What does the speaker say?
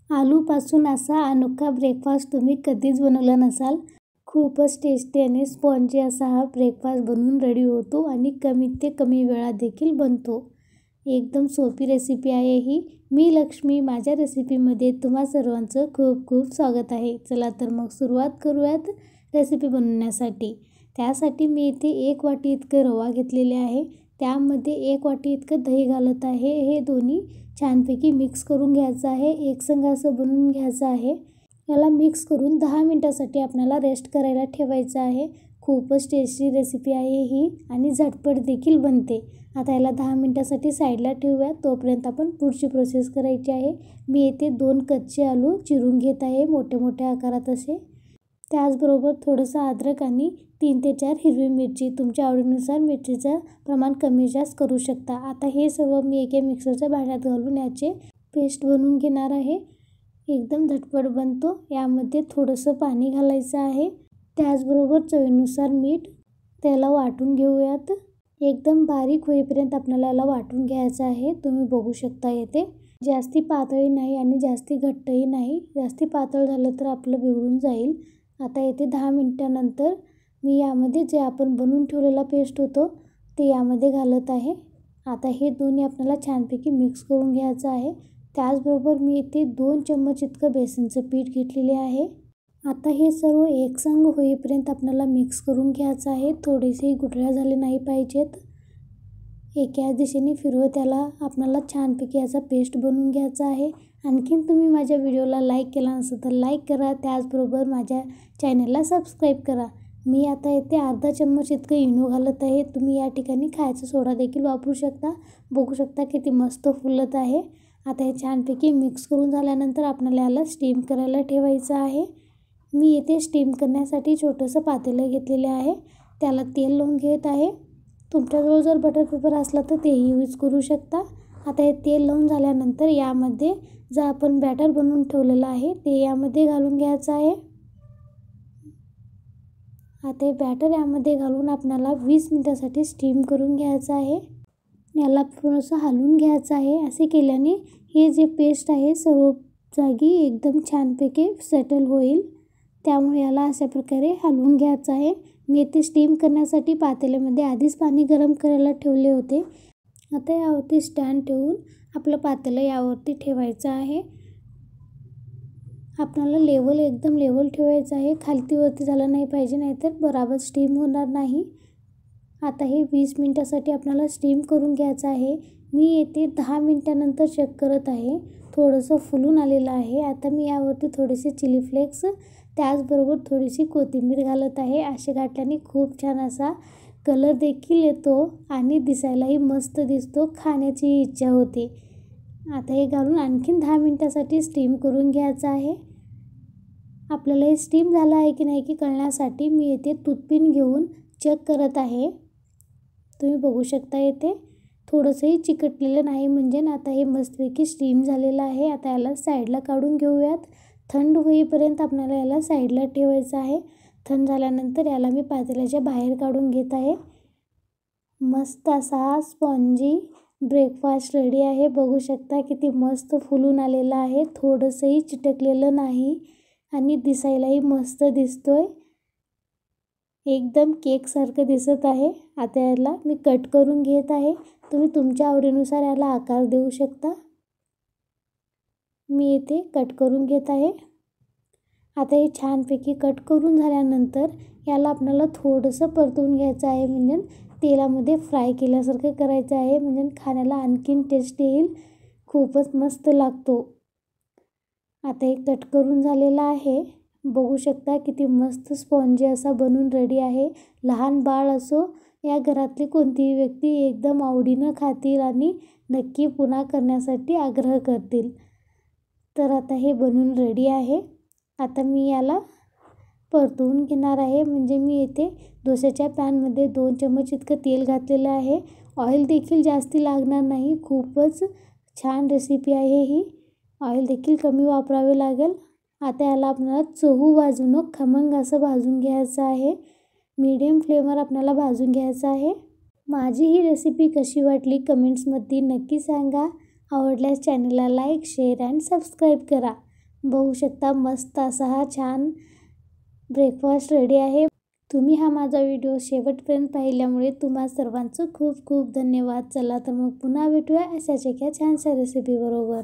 आलूपासून असा अनोखा ब्रेकफास्ट तुम्ही कधीच बनवला नसाल। खूपच टेस्टी आणि स्पॉन्जी असा हा ब्रेकफास्ट बनवून रेडी होतो आणि कमीत ते कमी वेळात देखील बनतो। एकदम सोपी रेसिपी आहे ही। मी लक्ष्मी, माझ्या रेसिपीमध्ये तुम्हा सर्वांचं खूप खूप स्वागत आहे। चला तर मग सुरुवात करूयात रेसिपी बनवण्यासाठी। त्यासाठी मी इथे 1 वाटी इतकं रवा घेतलेले आहे, त्यामध्ये 1 वाटी इतकं दही घालत आहे। हे दोन्ही छानपैकी मिक्स करून घ्यायचं आहे, एकसंग असं बनवून घ्यायचं आहे। याला मिक्स करून 10 मिनिटासाठी आपल्याला रेस्ट करायला ठेवायचं आहे। खूपच टेस्टी रेसिपी आहे ही आणि झटपट देखील बनते। आता याला 10 मिनिटासाठी साईडला ठेवूया, तोपर्यंत आपण पुढची प्रोसेस करायची आहे। मी येथे 2 कच्चे आलू चिरून घेत आहे, मोठे मोठ्या आकारात असे। त्याचबरोबर थोडंसं अद्रक आणि 3 ते 4 हिरवी मिरची, तुमच्या आवडीनुसार मिरचीचं प्रमाण कमी जास्त करू शकता। आता हे सर्व मी एका मिक्सरच्या भांड्यात घालून याचे पेस्ट बनवून घेणार आहे। एकदम झटपट बनतो। यामध्ये थोडंसं पाणी घालायचं आहे, त्याचबरोबर चवीनुसार मीठ। त्याला वाटून घेऊयात, एकदम बारीक होईपर्यंत आपल्याला याला वाटून घ्यायचं आहे। तुम्ही बघू शकता येथे जास्ती पातळही नाही आणि जास्ती घट्टही नाही। जास्ती पातळ झालं तर आपलं बिघडून जाईल। आता येथे 10 मिनिटानंतर मी यामध्ये जे आपण बनवून ठेवलेला पेस्ट होतो ते यामध्ये घालत आहे। आता हे दोन्ही आपल्याला छानपैकी मिक्स करून घ्यायचं आहे। त्याचबरोबर मी इथे 2 चम्मच इतकं बेसनचं पीठ घेतलेले आहे। आता हे सर्व एकसंग होईपर्यंत आपल्याला मिक्स करून घ्यायचं आहे। थोडेसे गुठळ्या झाले नाही पाहिजेत। एकाच दिशेने फिरवत त्याला आपल्याला छानपैकी याचा पेस्ट बनवून घ्यायचा आहे। आणखीन तुम्ही माझ्या व्हिडिओला लाईक केला नसेल तर लाईक करा, त्याचबरोबर माझ्या चॅनलला सबस्क्राईब करा। मी आता इथे अर्धा चम्मच इतकं इनो घालत आहे। तुम्ही या ठिकाणी खायचा सोडा देखील वापरू शकता। बघू शकता किती मस्त फुलत आहे। आता हे छानपैकी मिक्स करून झाल्यानंतर आपल्याला याला स्टीम करायला ठेवायचं आहे। मी येथे स्टीम करण्यासाठी छोटंसं पातेलं घेतलेले आहे, त्याला तेल लावून घेत आहे। तुमच्याजवळ जर बटर पेपर असला तर तेही यूज करू शकता। आता हे तेल लावून झाल्यानंतर यामध्ये जे आपण बॅटर बनवून ठेवलेलं आहे ते यामध्ये घालून घ्यायचं आहे। आता हे बॅटर यामध्ये घालून आपल्याला 20 मिनिटासाठी स्टीम करून घ्यायचं आहे। याला थोडंसं हलवून घ्यायचं आहे। असे केल्याने हे जे पेस्ट आहे सर्व जागी एकदम छानपैकी सेटल होईल, त्यामुळे याला अशा प्रकारे हलवून घ्यायचं आहे। मी इथे स्टीम करण्यासाठी पातेल्यामध्ये आधीच पाणी गरम करायला ठेवले होते। आता यावरती स्टँड ठेवून आपलं पातेलं यावरती ठेवायचं आहे। आपल्याला एकदम लेवल ठेवायचं आहे, खालती वरती झालं नाही पाहिजे, नाहीतर बराबर स्टीम होणार नाही। आता हे 20 मिनिटासाठी आपल्याला स्टीम करून घ्यायचं आहे। मी येथे 10 मिनिटानंतर चेक करत आहे, थोडंसं फुलून आलेलं आहे। आता मी यावरती थोडेसे चिली फ्लेक्स, त्याचबरोबर थोडीशी कोथिंबीर घालत आहे। असे घातल्याने खूप छान असा कलर देखील येतो आणि दिसायलाही मस्त दिसतो, खाण्याची इच्छा होते। आता हे घालून आणखीन 10 मिनिटासाठी स्टीम करून घ्यायचं आहे। आपल्याला हे स्टीम झालं आहे की नाही की कळण्यासाठी मी येथे टूथपिन घेऊन चेक करत आहे। तुम्ही बघू शकता येथे थोडंसंही चिकटलेलं नाही, म्हणजे आता हे मस्तपैकी स्टीम झालेलं आहे। आता याला साईडला काढून घेऊयात। थंड होईपर्यंत आपल्याला याला साईडला ठेवायचं आहे। थंड झाल्यानंतर याला मी पातेल्याच्या बाहेर काढून घेत आहे। मस्त असा हा स्पॉन्जी ब्रेकफास्ट रेडी आहे। बघू शकता किती मस्त फुलून आलेला आहे, थोडंसंही चिटकलेलं नाही आणि दिसायलाही मस्त दिसतोय, एकदम केकसारखं दिसत आहे। आता याला मी कट करून घेत आहे। तुम्ही तुमच्या आवडीनुसार याला आकार देऊ शकता। मी इथे कट करून घेत आहे। आता हे छानपैकी कट करून झाल्यानंतर याला आपल्याला थोडंसं परतवून घ्यायचं आहे, म्हणजे तेलामध्ये फ्राय केल्यासारखं करायचं आहे, म्हणजे खाण्याला आणखीन टेस्ट येईल, खूपच मस्त लागतो। आता हे कट करून झालेलं आहे। बघू शकता किती मस्त स्पॉन्जी असा बनून रेडी आहे। लहान बाळ असो या घरातली कोणतीही व्यक्ती एकदम आवडीनं खातील आणि नक्की पुन्हा करण्यासाठी आग्रह करतील। तर आता हे बनून रेडी आहे। आता मी याला परतवून घेणार आहे, म्हणजे मी येथे डोश्याच्या पॅनमध्ये 2 चम्मच इतकं तेल घातलेलं आहे। ऑइल देखील जास्ती लागणार नाही, खूपच छान रेसिपी आहे ही। ऑइल देखील कमी वापरावे लागेल। आता याला आपल्याला चहू बाजूनं खमंग असं भाजून घ्यायचं आहे। मीडियम फ्लेमवर आपल्याला भाजून घ्यायचं आहे। माझी ही रेसिपी कशी वाटली कमेंट्समध्ये नक्की सांगा। आवडल्यास चॅनलला लाईक, शेअर अँड सबस्क्राईब करा। बघू शकता मस्त असा हा छान ब्रेकफास्ट रेडी आहे. तुम्ही हा माझा व्हिडिओ शेवटपर्यंत पाहिल्यामुळे तुम्हा सर्वांचं खूप खूप धन्यवाद. चला तर मग पुन्हा भेटूया अशाच एका छानशा रेसिपी बरोबर.